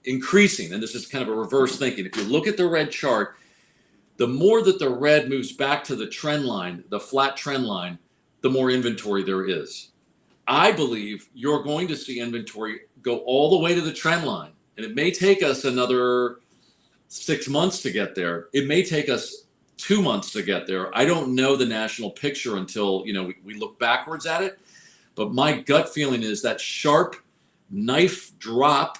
increasing, and this is kind of a reverse thinking. If you look at the red chart, the more that the red moves back to the trend line, the flat trend line, the more inventory there is. I believe you're going to see inventory go all the way to the trend line, and it may take us another 6 months to get there. It may take us 2 months to get there. I don't know the national picture until, you know, we look backwards at it. But my gut feeling is that sharp knife drop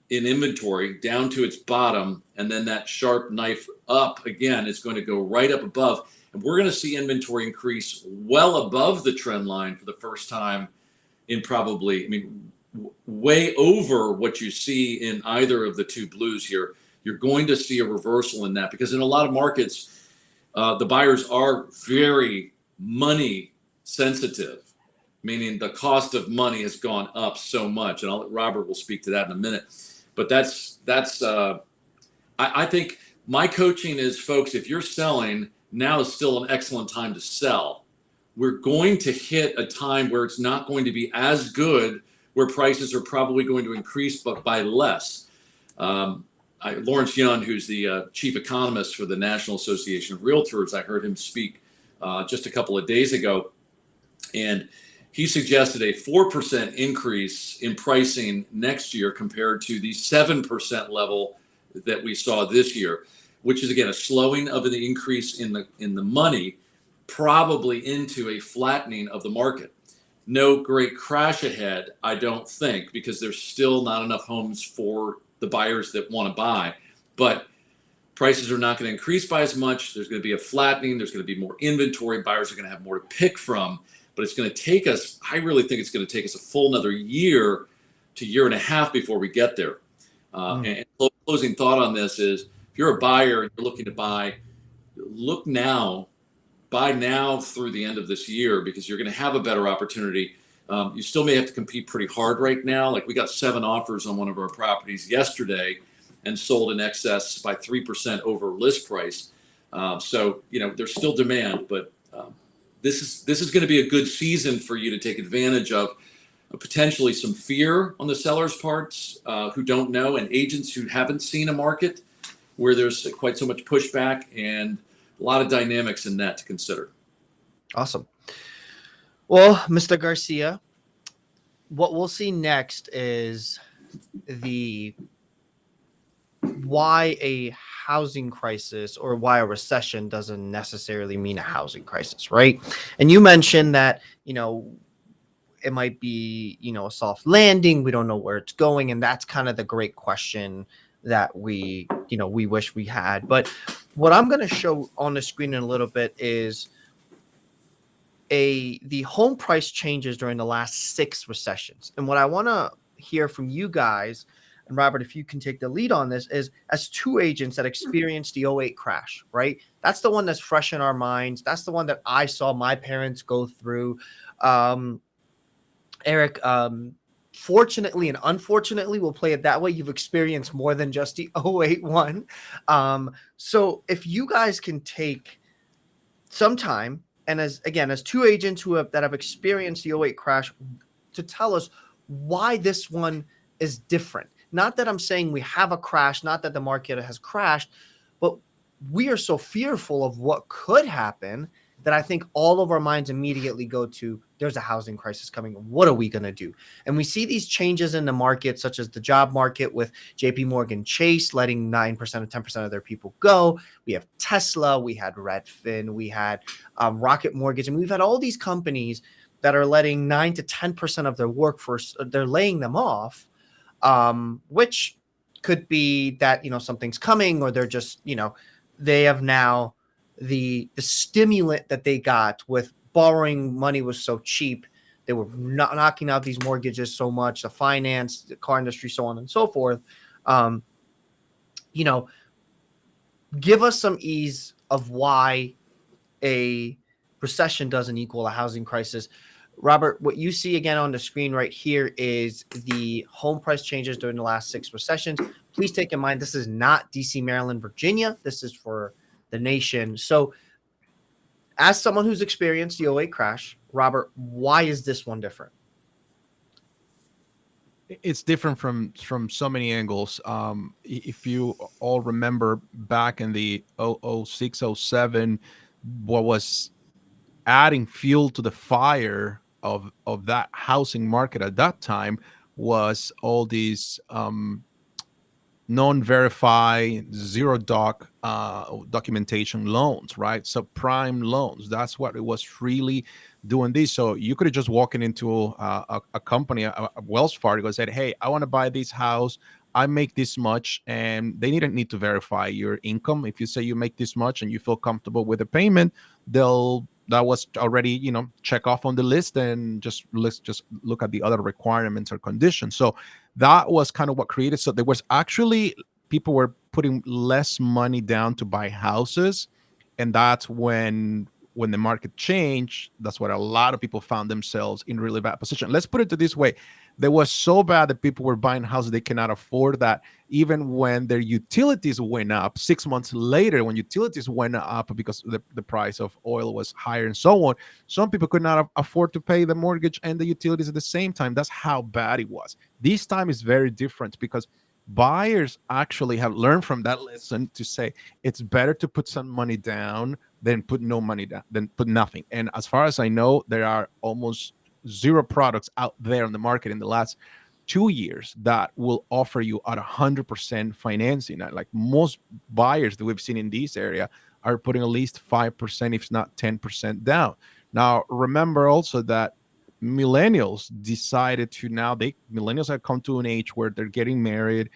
in inventory down to its bottom, and then that sharp knife up again is going to go right up above. And we're going to see inventory increase well above the trend line for the first time in probably, I mean, way over what you see in either of the two blues here. You're going to see a reversal in that, because in a lot of markets, the buyers are very money sensitive, meaning the cost of money has gone up so much. And Robert will speak to that in a minute. But I think my coaching is, folks, if you're selling, now is still an excellent time to sell. We're going to hit a time where it's not going to be as good, where prices are probably going to increase, but by less. Lawrence Yun, who's the chief economist for the National Association of Realtors, I heard him speak just a couple of days ago, and he suggested a 4% increase in pricing next year compared to the 7% level that we saw this year, which is again a slowing of the increase in the money, probably into a flattening of the market. No great crash ahead, I don't think, because there's still not enough homes for the buyers that want to buy. But prices are not going to increase by as much. There's going to be a flattening. There's going to be more inventory. Buyers are going to have more to pick from. But it's going to take us, I really think it's going to take us a full another year to year and a half before we get there. And closing thought on this is, if you're a buyer and you're looking to buy, look now, buy now through the end of this year, because you're going to have a better opportunity. You still may have to compete pretty hard right now. Like, we got 7 offers on one of our properties yesterday and sold in excess by 3% over list price. So, there's still demand, but this is going to be a good season for you to take advantage of potentially some fear on the sellers' parts who don't know, and agents who haven't seen a market where there's quite so much pushback, and a lot of dynamics in that to consider. Awesome. Well, Mr. Garcia, what we'll see next is why a housing crisis or why a recession doesn't necessarily mean a housing crisis, right? And you mentioned that, it might be, a soft landing. We don't know where it's going. And that's kind of the great question that we wish we had. But what I'm going to show on the screen in a little bit is the home price changes during the last 6 recessions. And what I want to hear from you guys, and Robert, if you can take the lead on this, is as 2 agents that experienced the '08 crash, right? That's the one that's fresh in our minds. That's the one that I saw my parents go through. Eric, fortunately and unfortunately, we'll play it that way, you've experienced more than just the '08 one. So if you guys can take some time, and as 2 agents that have experienced the '08 crash, to tell us why this one is different. Not that I'm saying we have a crash, not that the market has crashed, but we are so fearful of what could happen that I think all of our minds immediately go to, there's a housing crisis coming. What are we going to do? And we see these changes in the market, such as the job market with JP Morgan Chase letting 9% or 10% of their people go. We have Tesla, we had Redfin, we had Rocket Mortgage, and we've had all these companies that are letting 9 to 10% of their workforce, they're laying them off, which could be that, something's coming, or they're just, they have now the stimulant that they got with borrowing money was so cheap. They were not knocking out these mortgages so much, the finance, the car industry, so on and so forth. Give us some ease of why a recession doesn't equal a housing crisis. Robert, what you see again on the screen right here is the home price changes during the last 6 recessions. Please take in mind, this is not DC, Maryland, Virginia. This is for the nation. So as someone who's experienced the '08 crash, Robert, why is this one different? It's different from so many angles. If you all remember back in the 06, 07, what was adding fuel to the fire of that housing market at that time was all these non-verified, zero documentation loans, right? Subprime loans. That's what it was really doing this. So you could have just walking into a company, a Wells Fargo, and said, "Hey, I want to buy this house. I make this much," and they didn't need to verify your income. If you say you make this much and you feel comfortable with the payment, that was already, check off on the list, and let's just look at the other requirements or conditions. So that was kind of what created. So there was actually, people were putting less money down to buy houses. And that's when the market changed, that's what a lot of people found themselves in really bad position. Let's put it this way. They was so bad that people were buying houses they cannot afford, that even when their utilities went up 6 months later, when utilities went up because the price of oil was higher and so on, some people could not afford to pay the mortgage and the utilities at the same time. That's how bad it was. This time is very different because buyers actually have learned from that lesson to say it's better to put some money down than put no money down, than put nothing. And as far as I know, there are almost zero products out there on the market in the last 2 years that will offer you at 100% financing. Like most buyers that we've seen in this area are putting at least 5%, if not 10% down. Now, remember also that millennials decided to now millennials have come to an age where they're getting married,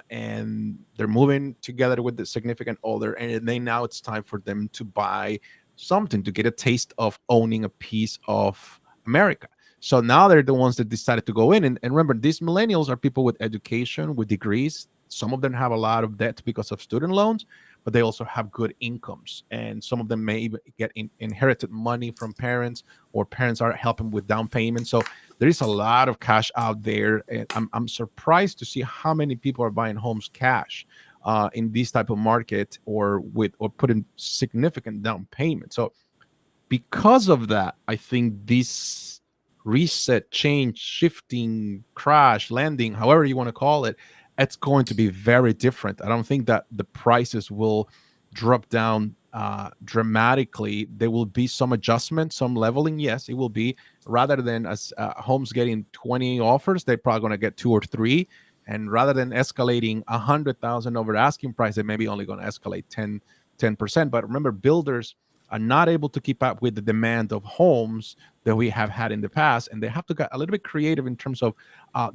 and they're moving together with the significant other, and they now it's time for them to buy something to get a taste of owning a piece of America. So now they're the ones that decided to go in. And remember, these millennials are people with education, with degrees. Some of them have a lot of debt because of student loans, but they also have good incomes. And some of them may even get inherited money from parents, or parents are helping with down payment. So there is a lot of cash out there. And I'm surprised to see how many people are buying homes cash in this type of market, or putting significant down payment. So because of that, I think this reset, change, shifting, crash, landing, however you want to call it, it's going to be very different. I don't think that the prices will drop down dramatically. There will be some adjustment, some leveling. Yes, it will be. Rather than as homes getting 20 offers, they're probably going to get 2 or 3. And rather than escalating 100,000 over asking price, they may be only going to escalate 10%. But remember, builders are not able to keep up with the demand of homes that we have had in the past, and they have to get a little bit creative in terms of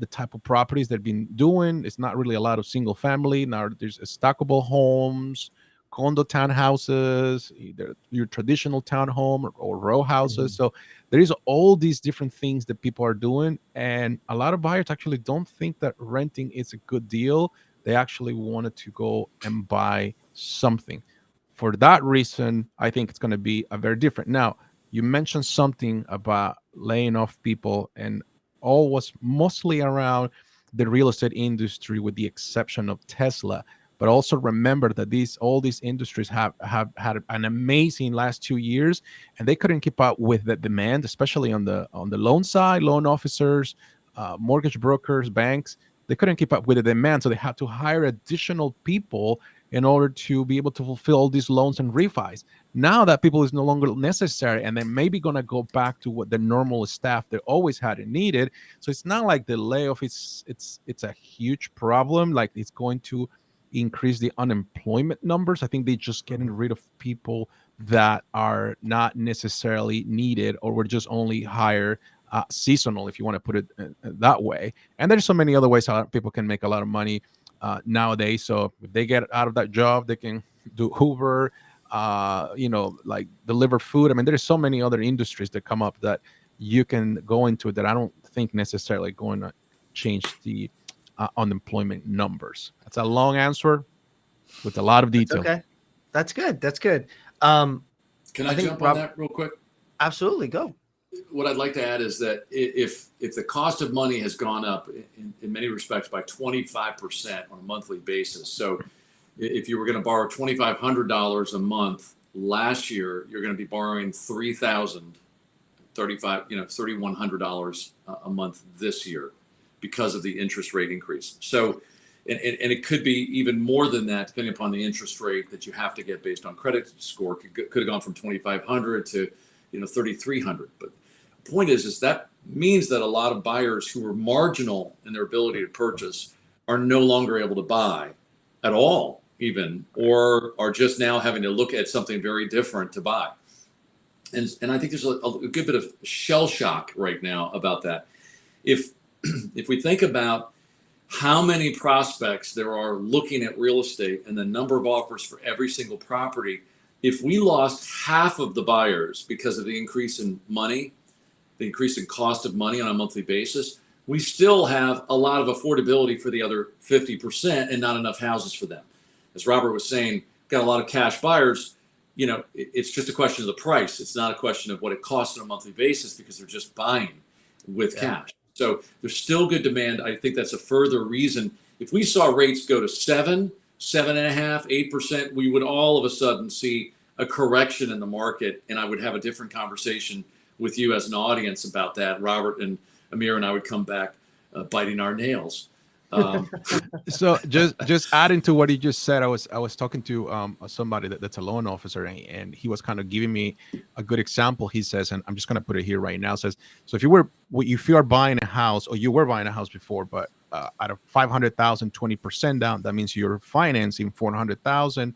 the type of properties they've been doing. It's not really a lot of single family now. There's stackable homes, condo townhouses, either your traditional townhome or row houses. So there is all these different things that people are doing, and a lot of buyers actually don't think that renting is a good deal. They actually wanted to go and buy something. For that reason, I think it's going to be a very different. Now, you mentioned something about laying off people, and all was mostly around the real estate industry, with the exception of Tesla. But also remember that all these industries have had an amazing last 2 years, and they couldn't keep up with the demand, especially on the loan side. Loan officers, mortgage brokers, banks, they couldn't keep up with the demand, so they had to hire additional people in order to be able to fulfill all these loans and refis. Now that people is no longer necessary, and they're maybe going to go back to what the normal staff they always had and needed. So it's not like the layoff is it's a huge problem. Like it's going to increase the unemployment numbers. I think they're just getting rid of people that are not necessarily needed, or were just only hired seasonal, if you want to put it that way. And there's so many other ways how people can make a lot of money nowadays. So if they get out of that job, they can do Hoover, like deliver food. I mean, there's so many other industries that come up that you can go into that I don't think necessarily going to change the unemployment numbers. That's a long answer with a lot of detail. Okay, that's good. That's good. Can I think jump on that real quick? Absolutely, go. What I'd like to add is that if the cost of money has gone up in many respects by 25% on a monthly basis. So if you were going to borrow $2,500 a month last year, you're going to be borrowing $3,100 a month this year because of the interest rate increase. So, and it could be even more than that, depending upon the interest rate that you have to get based on credit score. Could have gone from 2,500 to 3,300. But the point is that means that a lot of buyers who were marginal in their ability to purchase are no longer able to buy at all, even, or are just now having to look at something very different to buy. And I think there's a good bit of shell shock right now about that. If we think about how many prospects there are looking at real estate and the number of offers for every single property, if we lost half of the buyers because of the increase in money, the increase in cost of money on a monthly basis, we still have a lot of affordability for the other 50% and not enough houses for them. As Robert was saying, got a lot of cash buyers. It's just a question of the price. It's not a question of what it costs on a monthly basis, because they're just buying with cash. So there's still good demand. I think that's a further reason. If we saw rates go to 7.5%, 8%, we would all of a sudden see a correction in the market, and I would have a different conversation with you as an audience about that. Robert and Amir and I would come back biting our nails. Um, So just adding to what you just said, I was talking to somebody that's a loan officer, and he was kind of giving me a good example. He says, and I'm just going to put it here right now. Says, so if you are buying a house, or you were buying a house before, but out of 500,000, 20% down, that means you're financing 400,000.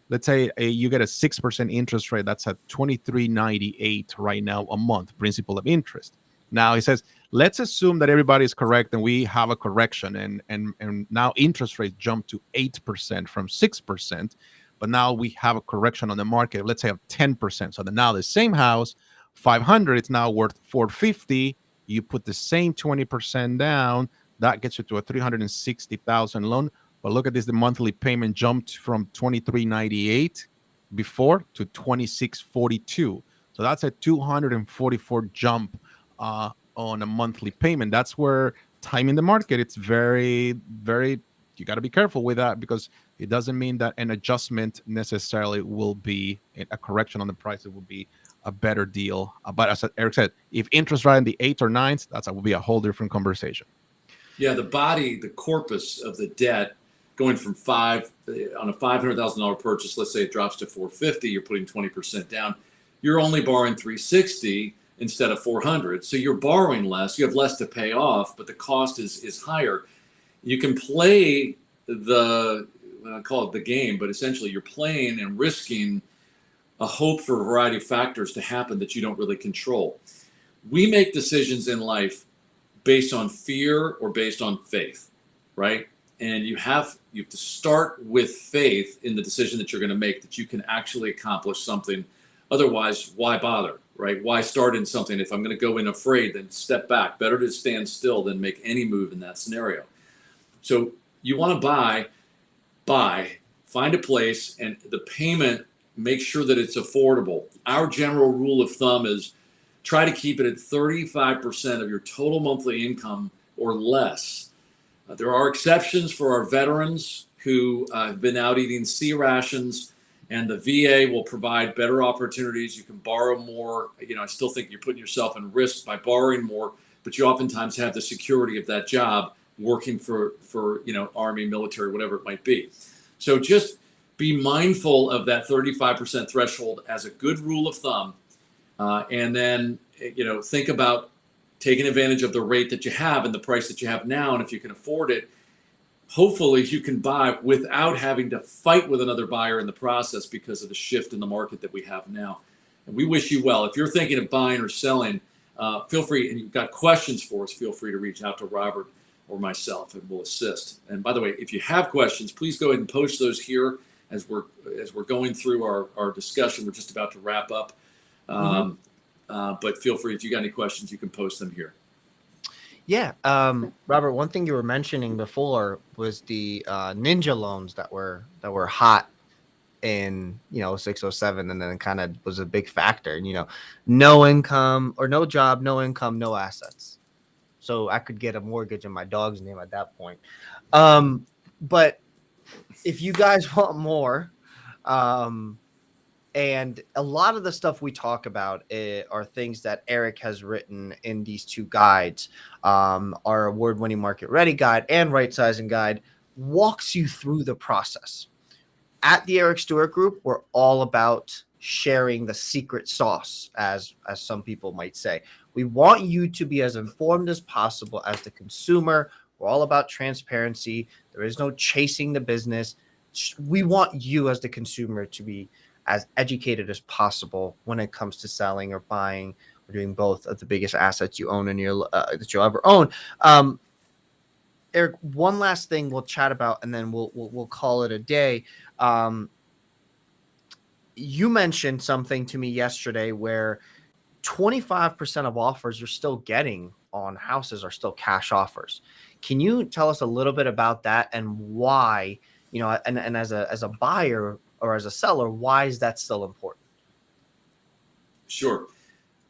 Let's say you get a 6% interest rate. That's at 23.98 right now a month, principal of interest. Now he says, let's assume that everybody is correct and we have a correction, and now interest rates jump to 8% from 6%, but now we have a correction on the market, let's say of 10%. So now the same house, 500, it's now worth 450. You put the same 20% down, that gets you to a 360,000 loan. But look at this, the monthly payment jumped from 23.98 before to 26.42. So that's a 244 jump on a monthly payment. That's where timing the market, it's very, very, you got to be careful with that, because it doesn't mean that an adjustment necessarily will be a correction on the price. It will be a better deal. But as Eric said, if interest rate in the 8s or 9s, that will be a whole different conversation. Yeah, the corpus of the debt going from on a $500,000 purchase, let's say it drops to 450, you're putting 20% down. You're only borrowing 360 instead of 400. So you're borrowing less, you have less to pay off, but the cost is higher. You can play I call it the game, but essentially you're playing and risking a hope for a variety of factors to happen that you don't really control. We make decisions in life based on fear or based on faith, right? And you have to start with faith in the decision that you're going to make, that you can actually accomplish something. Otherwise, why bother, right? Why start in something? If I'm going to go in afraid, then step back. Better to stand still than make any move in that scenario. So you want to buy, find a place, and the payment, make sure that it's affordable. Our general rule of thumb is try to keep it at 35% of your total monthly income or less. There are exceptions for our veterans who have been out eating C rations, and the VA will provide better opportunities. You can borrow more. I still think you're putting yourself in risk by borrowing more, but you oftentimes have the security of that job working for Army, military, whatever it might be. So just be mindful of that 35% threshold as a good rule of thumb, and then think about taking advantage of the rate that you have and the price that you have now. And if you can afford it, hopefully you can buy without having to fight with another buyer in the process because of the shift in the market that we have now. And we wish you well. If you're thinking of buying or selling, feel free, and you've got questions for us, feel free to reach out to Robert or myself, and we'll assist. And by the way, if you have questions, please go ahead and post those here as we're going through our discussion. We're just about to wrap up. But feel free, if you got any questions, you can post them here. Yeah. Robert, one thing you were mentioning before was the ninja loans that were hot in 0607, and then kind of was a big factor. No income or no job, no income, no assets. So I could get a mortgage in my dog's name at that point. But if you guys want more, and a lot of the stuff we talk about are things that Eric has written in these two guides. Our award-winning Market Ready guide and Right Sizing guide walks you through the process. At the Eric Stewart Group, we're all about sharing the secret sauce, as some people might say. We want you to be as informed as possible as the consumer. We're all about transparency. There is no chasing the business. We want you as the consumer to be as educated as possible when it comes to selling or buying or doing both of the biggest assets you own in your that you'll ever own. Eric, one last thing we'll chat about, and then we'll call it a day. You mentioned something to me yesterday where 25% of offers you're still getting on houses are still cash offers. Can you tell us a little bit about that and why, and as a buyer or as a seller, why is that still important? Sure.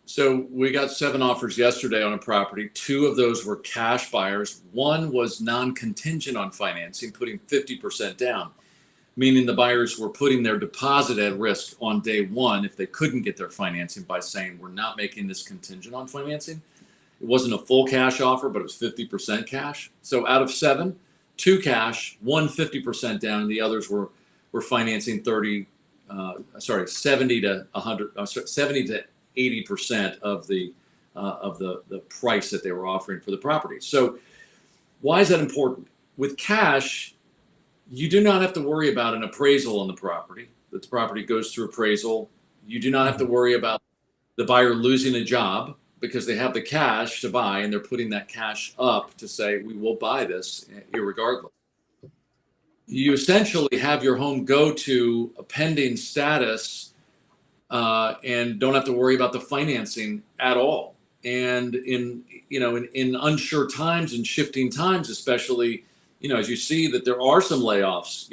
So we got 7 offers yesterday on a property. 2 of those were cash buyers. 1 was non-contingent on financing, putting 50% down, meaning the buyers were putting their deposit at risk on day 1 if they couldn't get their financing by saying, we're not making this contingent on financing. It wasn't a full cash offer, but it was 50% cash. So out of 7, 2 cash, one 50% down, and the others were financing 70 to 100, 70 to 80% of the price that they were offering for the property. So why is that important? With cash, you do not have to worry about an appraisal on the property. The property goes through appraisal. You do not have to worry about the buyer losing a job because they have the cash to buy, and they're putting that cash up to say, we will buy this irregardless. You essentially have your home go to a pending status and don't have to worry about the financing at all. And in unsure times and shifting times, especially, as you see that there are some layoffs,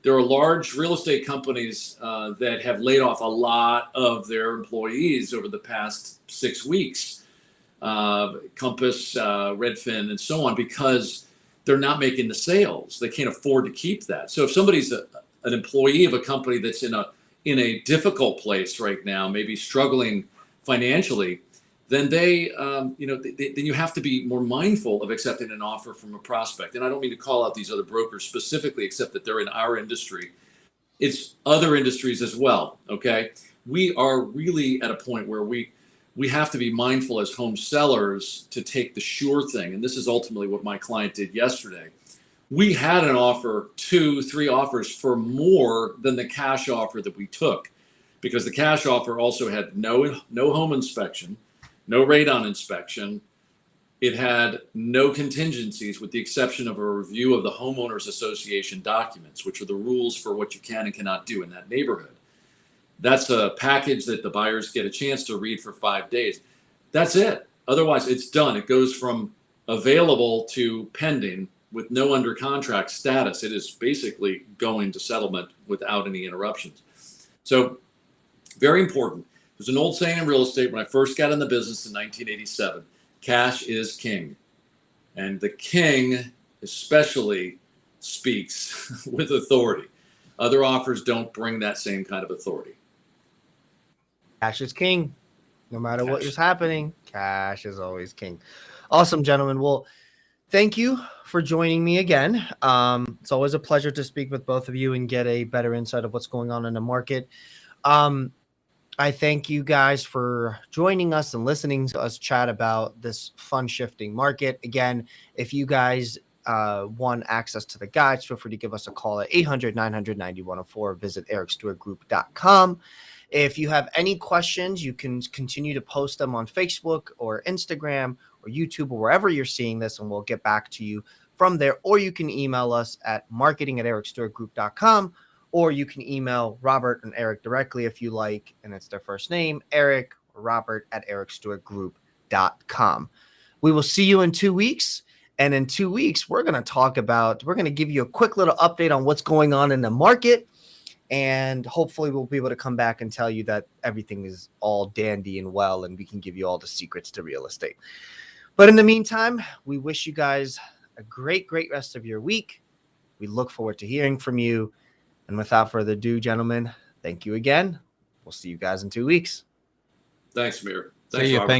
there are large real estate companies that have laid off a lot of their employees over the past 6 weeks, Compass, Redfin, and so on, because they're not making the sales. They can't afford to keep that. So if somebody's an employee of a company that's in a difficult place right now, maybe struggling financially, then then you have to be more mindful of accepting an offer from a prospect. And I don't mean to call out these other brokers specifically, except that they're in our industry. It's other industries as well. Okay, we are really at a point where we have to be mindful as home sellers to take the sure thing. And this is ultimately what my client did yesterday. We had an offer, 2-3 offers for more than the cash offer that we took, because the cash offer also had no home inspection, no radon inspection. It had no contingencies with the exception of a review of the homeowners association documents, which are the rules for what you can and cannot do in that neighborhood. That's a package that the buyers get a chance to read for 5 days. That's it. Otherwise, it's done. It goes from available to pending with no under contract status. It is basically going to settlement without any interruptions. So very important. There's an old saying in real estate when I first got in the business in 1987, cash is king. And the king especially speaks with authority. Other offers don't bring that same kind of authority. Cash is king. No matter what is happening, cash is always king. Awesome, gentlemen. Well, thank you for joining me again. It's always a pleasure to speak with both of you and get a better insight of what's going on in the market. I thank you guys for joining us and listening to us chat about this fun shifting market. Again, if you guys want access to the guides, feel free to give us a call at 800-900-9104. Visit ericstewartgroup.com. If you have any questions, you can continue to post them on Facebook or Instagram or YouTube or wherever you're seeing this, and we'll get back to you from there. Or you can email us at marketing@ericstewartgroup.com, or you can email Robert and Eric directly if you like, and it's their first name, Eric or Robert at ericstewartgroup.com. We will see you in 2 weeks. And in 2 weeks, we're going to give you a quick little update on what's going on in the market. And hopefully we'll be able to come back and tell you that everything is all dandy and well, and we can give you all the secrets to real estate. But in the meantime, we wish you guys a great, great rest of your week. We look forward to hearing from you. And without further ado, gentlemen, thank you again. We'll see you guys in 2 weeks. Thanks, Amir. See you. Robert. Thanks.